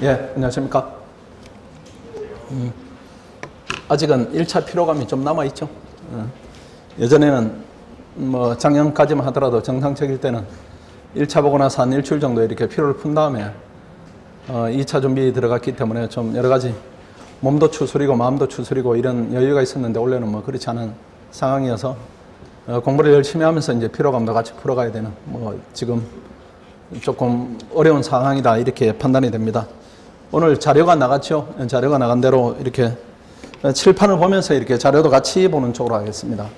예, 안녕하십니까. 아직은 1차 피로감이 좀 남아있죠. 예전에는 뭐 작년까지만 하더라도 정상적일 때는 1차 보고 나서 한 일주일 정도 이렇게 피로를 푼 다음에 2차 준비 들어갔기 때문에 좀 여러 가지 몸도 추스리고 마음도 추스리고 이런 여유가 있었는데 올해는 뭐 그렇지 않은 상황이어서 공부를 열심히 하면서 이제 피로감도 같이 풀어가야 되는 뭐 지금 조금 어려운 상황이다 이렇게 판단이 됩니다. 오늘 자료가 나갔죠. 자료가 나간 대로 이렇게 칠판을 보면서 이렇게 자료도 같이 보는 쪽으로 하겠습니다.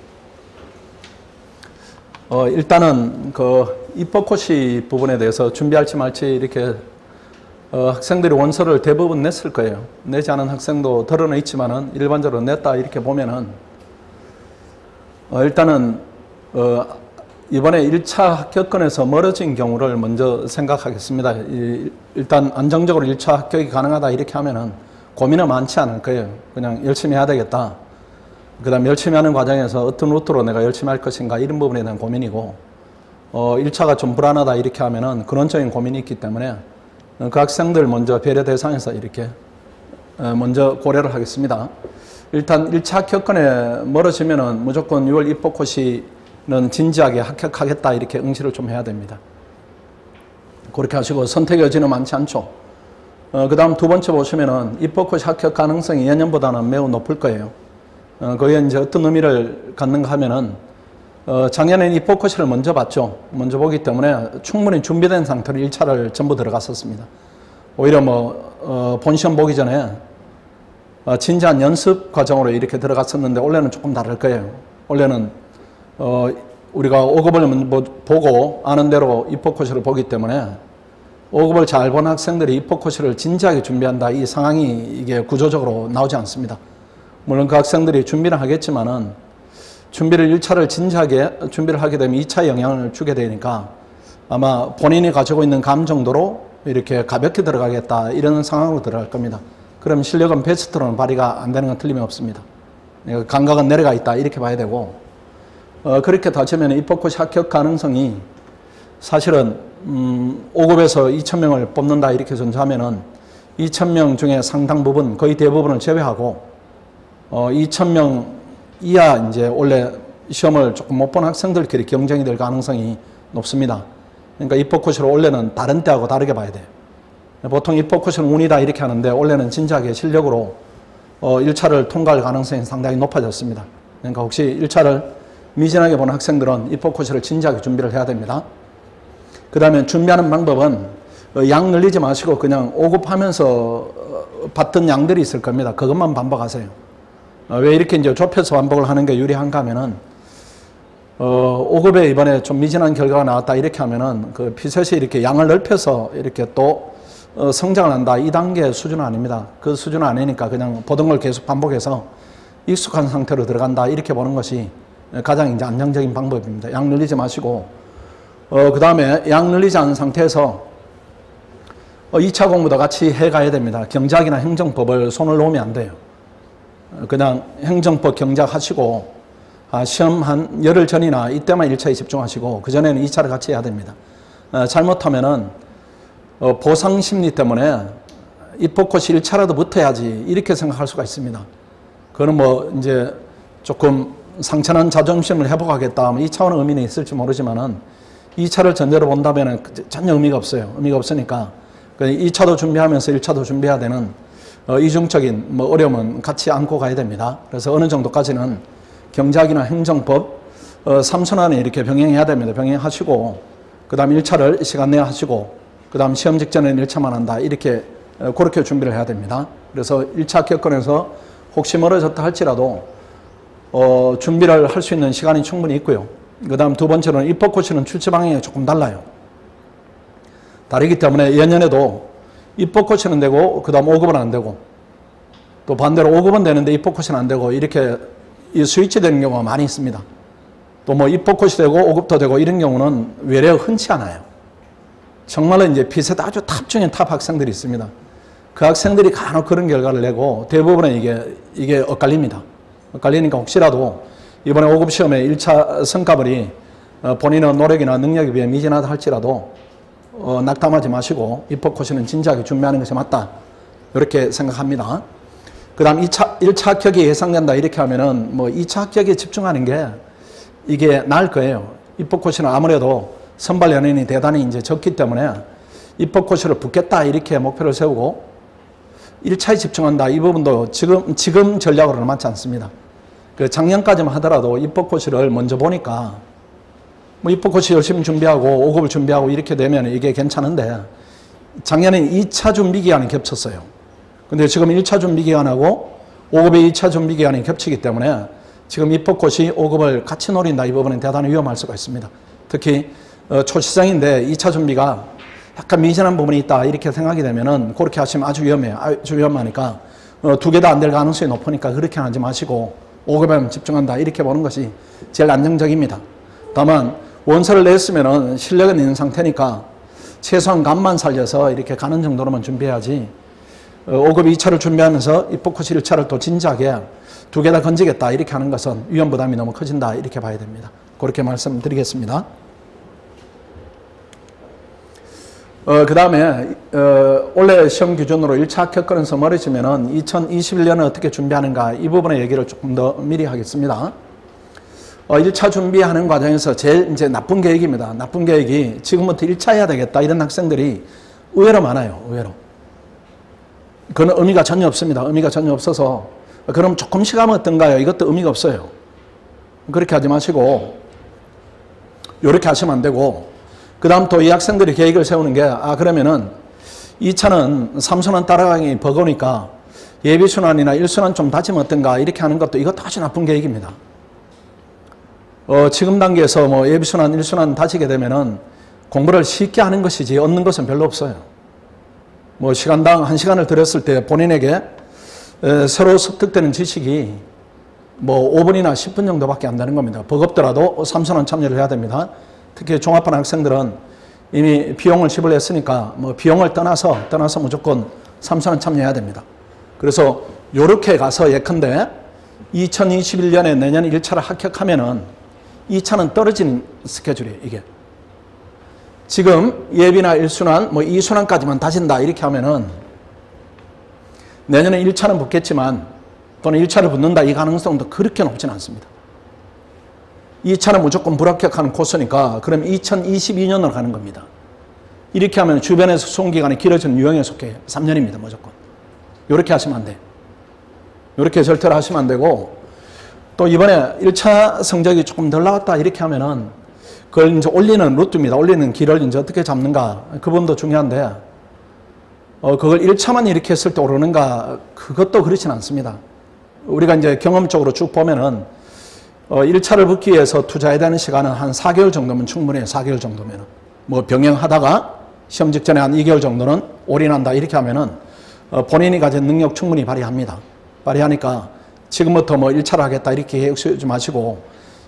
일단은 그 입법고시 부분에 대해서 준비할지 말지 이렇게 학생들이 원서를 대부분 냈을 거예요. 내지 않은 학생도 드러나 있지만은 일반적으로 냈다 이렇게 보면은 일단은 이번에 1차 합격권에서 멀어진 경우를 먼저 생각하겠습니다. 일단 안정적으로 1차 합격이 가능하다 이렇게 하면은 고민은 많지 않을 거예요. 그냥 열심히 해야 되겠다. 그 다음 열심히 하는 과정에서 어떤 루트로 내가 열심히 할 것인가 이런 부분에 대한 고민이고 1차가 좀 불안하다 이렇게 하면은 근원적인 고민이 있기 때문에 그 학생들 먼저 배려 대상에서 이렇게 먼저 고려를 하겠습니다. 일단 1차 합격권에 멀어지면은 무조건 6월 입법고시는 진지하게 합격하겠다 이렇게 응시를 좀 해야 됩니다. 그렇게 하시고 선택 여지는 많지 않죠. 그 다음 두 번째 보시면은 입법고시 합격 가능성이 예년보다는 매우 높을 거예요. 거기에 이제 어떤 의미를 갖는가 하면은 작년에는 입법고시를 먼저 봤죠. 먼저 보기 때문에 충분히 준비된 상태로 1차를 전부 들어갔었습니다. 오히려 뭐 본시험 보기 전에 진지한 연습 과정으로 이렇게 들어갔었는데 올해는 조금 다를 거예요. 올해는 우리가 5급을 보고 아는 대로 입법고시를 보기 때문에 5급을 잘 본 학생들이 입법고시를 진지하게 준비한다. 이 상황이 이게 구조적으로 나오지 않습니다. 물론 그 학생들이 준비는 하겠지만은 준비를 1차를 진지하게 준비를 하게 되면 2차에 영향을 주게 되니까 아마 본인이 가지고 있는 감정도로 이렇게 가볍게 들어가겠다 이런 상황으로 들어갈 겁니다. 그럼 실력은 베스트로는 발휘가 안 되는 건 틀림없습니다. 감각은 내려가 있다 이렇게 봐야 되고 그렇게 따지면 입법고시 합격 가능성이 사실은 5급에서 2,000명을 뽑는다 이렇게 전제하면은 2,000명 중에 상당 부분 거의 대부분을 제외하고 2,000명 이하 이제 원래 시험을 조금 못 본 학생들끼리 경쟁이 될 가능성이 높습니다. 그러니까 입법고시를 원래는 다른 때하고 다르게 봐야 돼요. 보통 입법고시는 운이다 이렇게 하는데 원래는 진지하게 실력으로 1차를 통과할 가능성이 상당히 높아졌습니다. 그러니까 혹시 1차를 미진하게 보는 학생들은 입법고시를 진지하게 준비를 해야 됩니다. 그 다음에 준비하는 방법은 양 늘리지 마시고 그냥 5급 하면서 봤던 양들이 있을 겁니다. 그것만 반복하세요. 왜 이렇게 이제 좁혀서 반복을 하는 게 유리한가 하면은 5급에 이번에 좀 미진한 결과가 나왔다 이렇게 하면은 그 피셋이 이렇게 양을 넓혀서 이렇게 또 성장을 한다 이 단계 수준은 아닙니다. 그 수준은 아니니까 그냥 보던 걸 계속 반복해서 익숙한 상태로 들어간다 이렇게 보는 것이 가장 이제 안정적인 방법입니다. 양 늘리지 마시고 그 다음에 양 늘리지 않은 상태에서 2차 공부도 같이 해가야 됩니다. 경작이나 행정법을 손을 놓으면 안 돼요. 그냥 행정법 경작 하시고 시험 한 열흘 전이나 이때만 1차에 집중하시고 그 전에는 2차를 같이 해야 됩니다. 잘못하면은 보상 심리 때문에 입법고시 1차라도 붙어야지 이렇게 생각할 수가 있습니다. 그거는 뭐 이제 조금 상처난 자존심을 회복하겠다 이 차원의 의미는 있을지 모르지만은 2차를 전제로 본다면은 전혀 의미가 없어요. 의미가 없으니까 2차도 준비하면서 1차도 준비해야 되는 이중적인 뭐 어려움은 같이 안고 가야 됩니다. 그래서 어느 정도까지는 경작이나 행정법 3순환에 이렇게 병행해야 됩니다. 병행하시고 그 다음 1차를 시간 내에 하시고 그 다음 시험 직전에는 1차만 한다. 이렇게 그렇게 준비를 해야 됩니다. 그래서 1차 합격권에서 혹시 멀어졌다 할지라도 준비를 할 수 있는 시간이 충분히 있고요. 그 다음 두 번째로는 입법고시는 출제 방향이 조금 달라요. 다르기 때문에 예년에도 입법고시는 되고 그 다음 5급은 안 되고 또 반대로 5급은 되는데 입법고시는 안 되고 이렇게 이 스위치 되는 경우가 많이 있습니다. 또 뭐 입법고시 되고 5급도 되고 이런 경우는 외래 흔치 않아요. 정말로 이제 피셋 아주 탑 중에 탑 학생들이 있습니다. 그 학생들이 간혹 그런 결과를 내고 대부분은 이게 엇갈립니다. 엇갈리니까 혹시라도 이번에 5급 시험에 1차 성과물이 본인의 노력이나 능력에 비해 미진하다 할지라도 낙담하지 마시고 입법고시는 진지하게 준비하는 것이 맞다. 이렇게 생각합니다. 그 다음 1차 합격이 예상된다. 이렇게 하면은 뭐 2차 합격에 집중하는 게 이게 나을 거예요. 입법고시는 아무래도 선발 연인이 대단히 이제 적기 때문에 입법고시를 붙겠다. 이렇게 목표를 세우고 1차에 집중한다. 이 부분도 지금 전략으로는 맞지 않습니다. 그 작년까지만 하더라도 입법고시를 먼저 보니까 뭐 입법고시 열심히 준비하고 5급을 준비하고 이렇게 되면 이게 괜찮은데 작년에 2차 준비 기간이 겹쳤어요. 근데 지금 1차 준비 기간하고 5급의 2차 준비 기간이 겹치기 때문에 지금 입법고시 5급을 같이 노린다. 이 부분은 대단히 위험할 수가 있습니다. 특히 초시생인데 2차 준비가 약간 미진한 부분이 있다. 이렇게 생각이 되면은 그렇게 하시면 아주 위험해요. 아주 위험하니까 두 개 다 안 될 가능성이 높으니까 그렇게 하지 마시고 5급에만 집중한다. 이렇게 보는 것이 제일 안정적입니다. 다만 원서를 냈으면은 실력은 있는 상태니까 최소한 감만 살려서 이렇게 가는 정도로만 준비해야지 5급 2차를 준비하면서 입법고시 1차를 또 진지하게 두 개 다 건지겠다. 이렇게 하는 것은 위험 부담이 너무 커진다. 이렇게 봐야 됩니다. 그렇게 말씀드리겠습니다. 그 다음에 올해 시험 기준으로 1차 합격권에서 멀어지면은 2021년은 어떻게 준비하는가 이 부분의 얘기를 조금 더 미리 하겠습니다. 1차 준비하는 과정에서 제일 이제 나쁜 계획입니다. 나쁜 계획이 지금부터 1차 해야 되겠다 이런 학생들이 의외로 많아요. 의외로. 그건 의미가 전혀 없습니다. 의미가 전혀 없어서 그럼 조금씩 하면 어떤가요? 이것도 의미가 없어요. 그렇게 하지 마시고 이렇게 하시면 안 되고 그 다음 또 이 학생들이 계획을 세우는 게 그러면은 2차는 3순환 따라가기 버거우니까 예비순환이나 1순환 좀 다지면 어떤가 이렇게 하는 것도 이것도 아주 나쁜 계획입니다. 지금 단계에서 뭐 예비순환, 1순환 다지게 되면은 공부를 쉽게 하는 것이지 얻는 것은 별로 없어요. 뭐 시간당 1시간을 들였을 때 본인에게 새로 습득되는 지식이 뭐 5분이나 10분 정도밖에 안 되는 겁니다. 버겁더라도 3순환 참여를 해야 됩니다. 특히 종합반 학생들은 이미 비용을 지불했으니까 뭐 비용을 떠나서 무조건 3순환 참여해야 됩니다. 그래서 요렇게 가서 예컨대 2021년에 내년 1차를 합격하면은 2차는 떨어진 스케줄이에요. 이게 지금 예비나 1순환 뭐 2순환까지만 다진다 이렇게 하면은 내년에 1차는 붙겠지만 또는 1차를 붙는다 이 가능성도 그렇게 높지는 않습니다. 2차는 무조건 불합격하는 코스니까 그럼 2022년으로 가는 겁니다. 이렇게 하면 주변에서 수험기간이 길어지는 유형에 속해요. 3년입니다. 무조건. 이렇게 하시면 안 돼요. 이렇게 절대로 하시면 안 되고 또 이번에 1차 성적이 조금 덜 나왔다 이렇게 하면은 그걸 이제 올리는 루트입니다. 올리는 길을 이제 어떻게 잡는가 그 부분도 중요한데 그걸 1차만 이렇게 했을 때 오르는가 그것도 그렇진 않습니다. 우리가 이제 경험적으로 쭉 보면은 1차를 붙기 위해서 투자해야 되는 시간은 한 4개월 정도면 충분해요. 4개월 정도면은. 뭐 병행하다가 시험 직전에 한 2개월 정도는 올인한다 이렇게 하면은 본인이 가진 능력 충분히 발휘합니다. 발휘하니까 지금부터 뭐 1차를 하겠다 이렇게 계획 세우지 마시고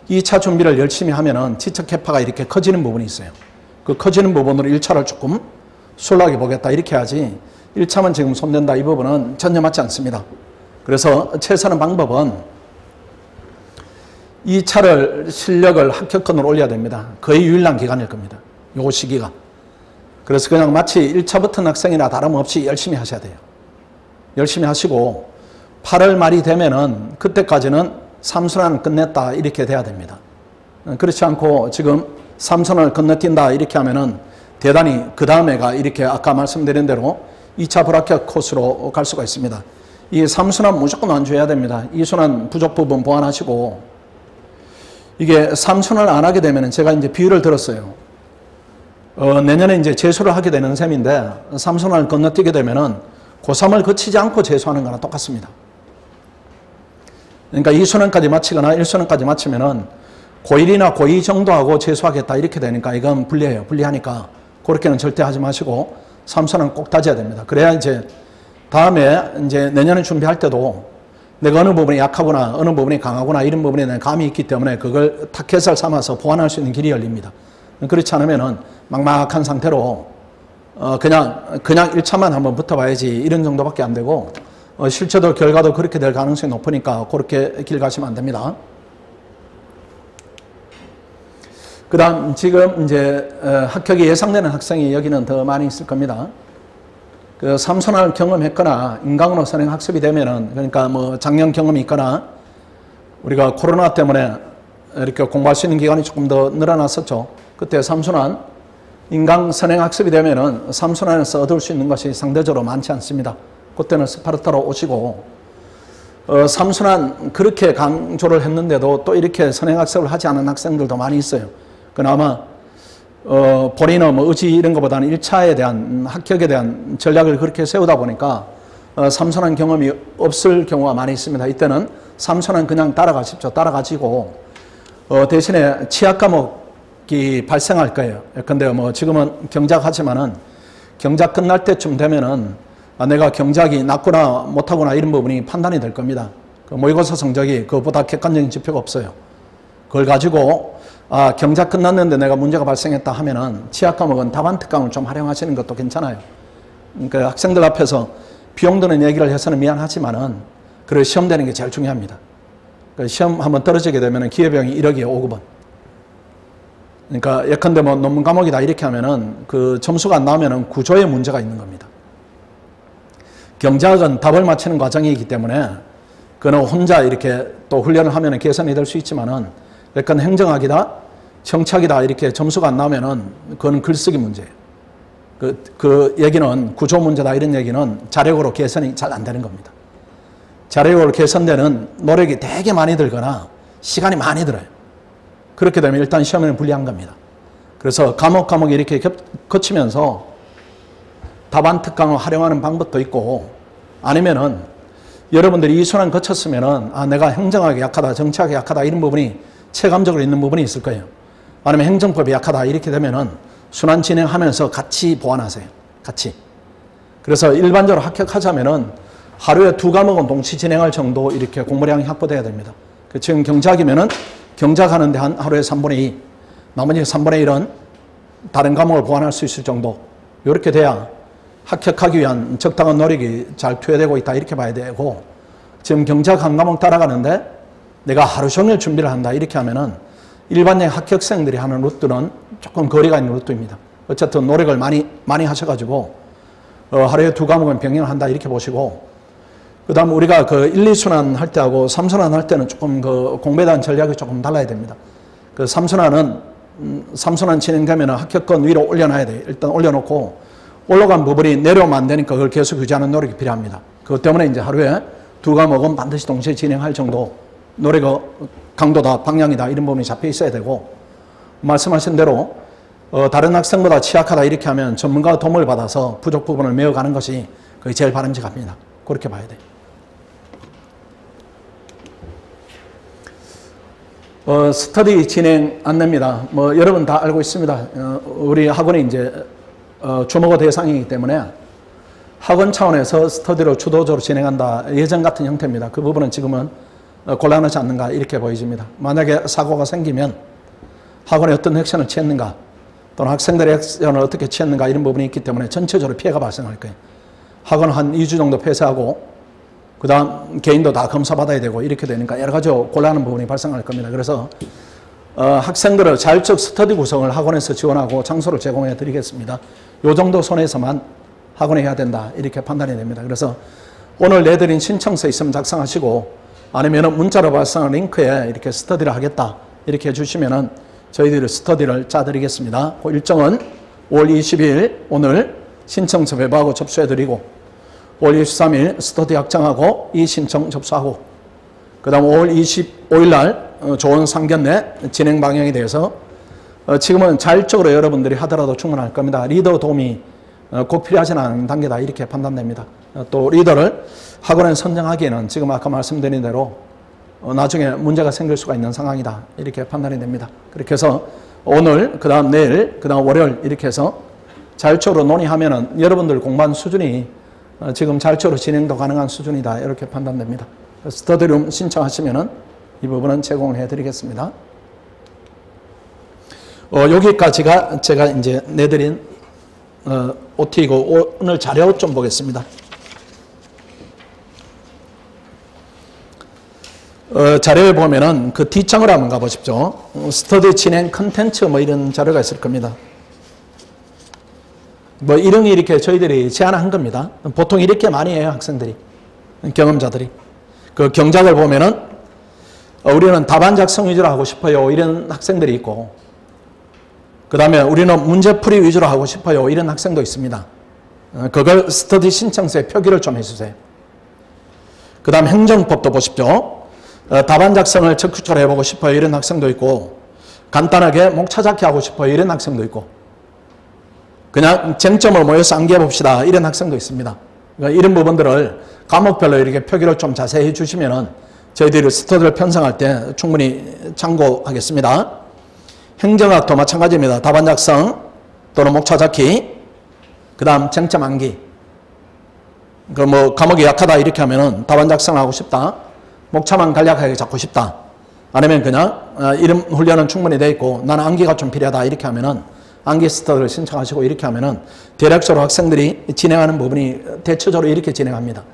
2차 준비를 열심히 하면은 지적 캐파가 이렇게 커지는 부분이 있어요. 그 커지는 부분으로 1차를 조금 수월하게 보겠다 이렇게 해야지 1차만 지금 손댄다 이 부분은 전혀 맞지 않습니다. 그래서 최선의 방법은 2차를 실력을 합격권으로 올려야 됩니다. 거의 유일한 기간일 겁니다. 요 시기가. 그래서 그냥 마치 1차 붙은 학생이나 다름없이 열심히 하셔야 돼요. 열심히 하시고 8월 말이 되면은 그때까지는 3순환 끝냈다 이렇게 돼야 됩니다. 그렇지 않고 지금 3순환을 건너뛴다 이렇게 하면은 대단히 그 다음에가 이렇게 아까 말씀드린 대로 2차 불합격 코스로 갈 수가 있습니다. 이 3순환 무조건 완주해야 됩니다. 2순환 부족 부분 보완하시고 이게 3순환을 안 하게 되면 제가 이제 비유를 들었어요. 내년에 이제 재수를 하게 되는 셈인데 3순환을 건너뛰게 되면은 고3을 거치지 않고 재수하는 거랑 똑같습니다. 그러니까 2순환까지 마치거나 1순환까지 마치면은 고1이나 고2 정도 하고 재수하겠다 이렇게 되니까 이건 불리해요. 불리하니까 그렇게는 절대 하지 마시고 3순환 꼭 다져야 됩니다. 그래야 이제 다음에 이제 내년에 준비할 때도 내가 어느 부분이 약하구나, 어느 부분이 강하구나 이런 부분에 대한 감이 있기 때문에 그걸 타켓을 삼아서 보완할 수 있는 길이 열립니다. 그렇지 않으면은 막막한 상태로 그냥 1차만 한번 붙어봐야지 이런 정도밖에 안 되고 실제도 결과도 그렇게 될 가능성이 높으니까 그렇게 길 가시면 안 됩니다. 그 다음 지금 이제 합격이 예상되는 학생이 여기는 더 많이 있을 겁니다. 그 삼순환을 경험했거나 인강으로 선행 학습이 되면은, 그러니까 뭐 작년 경험이 있거나 우리가 코로나 때문에 이렇게 공부할 수 있는 기간이 조금 더 늘어났었죠. 그때 삼순환 인강 선행 학습이 되면은 삼순환에서 얻을 수 있는 것이 상대적으로 많지 않습니다. 그때는 스파르타로 오시고, 삼순환 그렇게 강조를 했는데도 또 이렇게 선행 학습을 하지 않은 학생들도 많이 있어요. 그나마 본인의 뭐 의지 이런 것보다는 1차에 대한 합격에 대한 전략을 그렇게 세우다 보니까 삼순환 경험이 없을 경우가 많이 있습니다. 이때는 삼순환 그냥 따라가십시오. 따라가지고 대신에 취약 과목이 발생할 거예요. 근데 뭐 지금은 경작 하지만은 경작 끝날 때쯤 되면은 내가 경작이 낮거나 못하거나 이런 부분이 판단이 될 겁니다. 그 모의고사 성적이 그것보다 객관적인 지표가 없어요. 그걸 가지고 경작 끝났는데 내가 문제가 발생했다 하면은 취약 과목은 답안 특강을 좀 활용하시는 것도 괜찮아요. 그러니까 학생들 앞에서 비용 드는 얘기를 해서는 미안하지만은 그래 시험 되는 게 제일 중요합니다. 그러니까 시험 한번 떨어지게 되면은 기회비용이 1억이에요, 5급은. 그러니까 예컨대 뭐 논문 과목이다 이렇게 하면은 그 점수가 안 나오면은 구조에 문제가 있는 겁니다. 경작은 답을 맞히는 과정이기 때문에 그는 혼자 이렇게 또 훈련을 하면은 개선이 될 수 있지만은 약간 행정학이다, 정착이다 이렇게 점수가 안 나오면은 그건 글쓰기 문제예요. 그 얘기는 구조 문제다 이런 얘기는 자력으로 개선이 잘 안 되는 겁니다. 자력으로 개선되는 노력이 되게 많이 들거나 시간이 많이 들어요. 그렇게 되면 일단 시험에는 불리한 겁니다. 그래서 과목 이렇게 거치면서 답안 특강을 활용하는 방법도 있고, 아니면은 여러분들이 이 순환 거쳤으면은 내가 행정학이 약하다, 정치학이 약하다 이런 부분이 체감적으로 있는 부분이 있을 거예요. 아니면 행정법이 약하다 이렇게 되면은 순환 진행하면서 같이 보완하세요. 같이. 그래서 일반적으로 합격하자면은 하루에 2과목은 동시 진행할 정도 이렇게 공부량이 확보돼야 됩니다. 지금 경작이면은 경작하는데 하루에 3분의 2, 나머지 3분의 1은 다른 과목을 보완할 수 있을 정도. 이렇게 돼야 합격하기 위한 적당한 노력이 잘 투여되고 있다 이렇게 봐야 되고, 지금 경작 한 과목 따라가는데 내가 하루 종일 준비를 한다 이렇게 하면은 일반적인 합격생들이 하는 루트는 조금 거리가 있는 루트입니다. 어쨌든 노력을 많이 하셔가지고 하루에 2과목은 병행을 한다 이렇게 보시고, 그 다음 우리가 그 1, 2순환 할 때하고 3순환 할 때는 조금 그 공부에 대한 전략이 조금 달라야 됩니다. 그 3순환 진행되면 합격권 위로 올려놔야 돼요. 일단 올려놓고 올라간 부분이 내려오면 안 되니까 그걸 계속 유지하는 노력이 필요합니다. 그것 때문에 이제 하루에 2과목은 반드시 동시에 진행할 정도 노력의 강도다, 방향이다 이런 부분이 잡혀 있어야 되고, 말씀하신 대로 다른 학생보다 취약하다 이렇게 하면 전문가의 도움을 받아서 부족 부분을 메워가는 것이 그게 제일 바람직합니다. 그렇게 봐야 돼요. 스터디 진행 안내입니다. 뭐 여러분 다 알고 있습니다. 우리 학원이 이제 주목의 대상이기 때문에 학원 차원에서 스터디로 주도적으로 진행한다. 예전 같은 형태입니다. 그 부분은 지금은 곤란하지 않는가 이렇게 보여집니다. 만약에 사고가 생기면 학원에 어떤 액션을 취했는가 또는 학생들의 액션을 어떻게 취했는가 이런 부분이 있기 때문에 전체적으로 피해가 발생할 거예요. 학원 한 2주 정도 폐쇄하고 그 다음 개인도 다 검사받아야 되고 이렇게 되니까 여러 가지 곤란한 부분이 발생할 겁니다. 그래서 학생들의 자율적 스터디 구성을 학원에서 지원하고 장소를 제공해 드리겠습니다. 요 정도 선에서만 학원에 해야 된다 이렇게 판단이 됩니다. 그래서 오늘 내드린 신청서 있으면 작성하시고, 아니면 문자로 발송한 링크에 이렇게 스터디를 하겠다 이렇게 해주시면은 저희들이 스터디를 짜드리겠습니다. 그 일정은 5월 20일 오늘 신청서 배부하고 접수해드리고, 5월 23일 스터디 확정하고 이 신청 접수하고, 그 다음 5월 25일 날 좋은 상견례 진행 방향에 대해서 지금은 자율적으로 여러분들이 하더라도 충분할 겁니다. 리더 도움이 꼭 필요하지는 않은 단계다 이렇게 판단됩니다. 또 리더를 학원에 선정하기에는 지금 아까 말씀드린 대로 나중에 문제가 생길 수가 있는 상황이다 이렇게 판단이 됩니다. 그렇게 해서 오늘, 그 다음 내일, 그 다음 월요일 이렇게 해서 자율적으로 논의하면은 여러분들 공부한 수준이 지금 자율적으로 진행도 가능한 수준이다 이렇게 판단됩니다. 스터디룸 신청하시면은 이 부분은 제공을 해드리겠습니다. 여기까지가 제가 이제 내드린 OT이고 오늘 자료 좀 보겠습니다. 자료에 보면은 그 뒷장을 한번 가보십시오. 스터디 진행 컨텐츠 뭐 이런 자료가 있을 겁니다. 뭐 이런 게 이렇게 저희들이 제안한 겁니다. 보통 이렇게 많이 해요, 학생들이. 경험자들이. 그 경작을 보면은 우리는 답안 작성 위주로 하고 싶어요. 이런 학생들이 있고. 그 다음에 우리는 문제풀이 위주로 하고 싶어요. 이런 학생도 있습니다. 그걸 스터디 신청서에 표기를 좀 해주세요. 그 다음 행정법도 보십시오. 답안 작성을 적극적으로 해보고 싶어요. 이런 학생도 있고, 간단하게 목 찾아기 하고 싶어요. 이런 학생도 있고, 그냥 쟁점을 모여서 암기해 봅시다. 이런 학생도 있습니다. 그러니까 이런 부분들을 과목별로 이렇게 표기를 좀 자세히 해주시면은 저희들이 스터디를 편성할 때 충분히 참고하겠습니다. 행정학도 마찬가지입니다. 답안 작성 또는 목 찾아기, 그 다음 쟁점 암기. 그 뭐 과목이 약하다 이렇게 하면은 답안 작성하고 싶다. 목차만 간략하게 잡고 싶다. 아니면 그냥 이런 훈련은 충분히 돼 있고 나는 암기가 좀 필요하다 이렇게 하면은 암기 스터디를 신청하시고 이렇게 하면은 대략적으로 학생들이 진행하는 부분이 대체적으로 이렇게 진행합니다.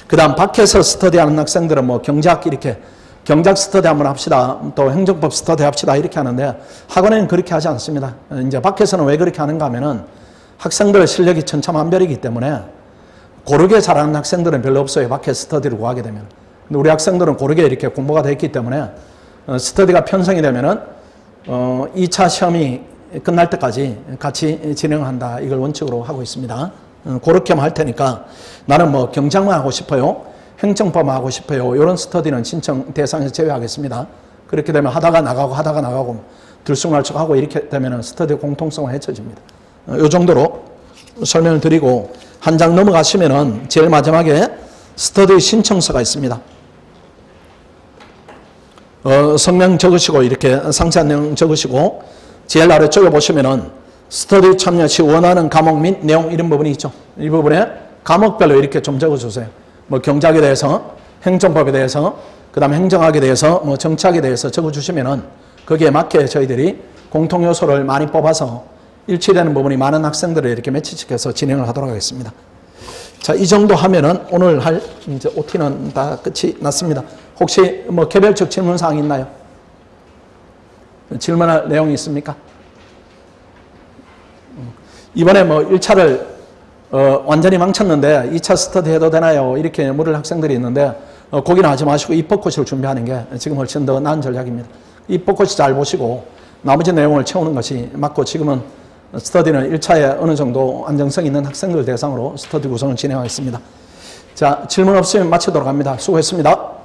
그 다음 밖에서 스터디하는 학생들은 뭐 경작 이렇게 경작 스터디 한번 합시다. 또 행정법 스터디 합시다. 이렇게 하는데 학원에는 그렇게 하지 않습니다. 이제 밖에서는 왜 그렇게 하는가 하면은 학생들 실력이 천차만별이기 때문에 고르게 잘하는 학생들은 별로 없어요. 밖에 스터디를 구하게 되면. 근데 우리 학생들은 고르게 이렇게 공부가 되어 있기 때문에 스터디가 편성이 되면은 2차 시험이 끝날 때까지 같이 진행한다. 이걸 원칙으로 하고 있습니다. 그렇게만 할 테니까 나는 뭐 경작만 하고 싶어요. 행정법만 하고 싶어요. 이런 스터디는 신청 대상에서 제외하겠습니다. 그렇게 되면 하다가 나가고 들쑥날쑥하고 이렇게 되면 스터디 공통성은 해쳐집니다. 이 정도로 설명을 드리고 한 장 넘어가시면은 제일 마지막에 스터디 신청서가 있습니다. 성명 적으시고 이렇게 상세한 내용 적으시고 제일 아래쪽에 보시면은 스터디 참여 시 원하는 과목 및 내용 이런 부분이 있죠. 이 부분에 과목별로 이렇게 좀 적어주세요. 뭐 경작에 대해서, 행정법에 대해서, 그 다음에 행정학에 대해서, 뭐 정치학에 대해서 적어주시면은 거기에 맞게 저희들이 공통 요소를 많이 뽑아서 일치되는 부분이 많은 학생들을 이렇게 매치시켜서 진행을 하도록 하겠습니다. 자, 이 정도 하면은 오늘 할 이제 OT는 다 끝이 났습니다. 혹시 뭐 개별적 질문 사항 있나요? 질문할 내용이 있습니까? 이번에 뭐 1차를 완전히 망쳤는데 2차 스터디 해도 되나요? 이렇게 물을 학생들이 있는데 거기는 하지 마시고 입법고시를 준비하는 게 지금 훨씬 더 나은 전략입니다. 입법고시 잘 보시고 나머지 내용을 채우는 것이 맞고 지금은 스터디는 1차에 어느 정도 안정성 있는 학생들 대상으로 스터디 구성을 진행하겠습니다. 자, 질문 없으면 마치도록 합니다. 수고했습니다.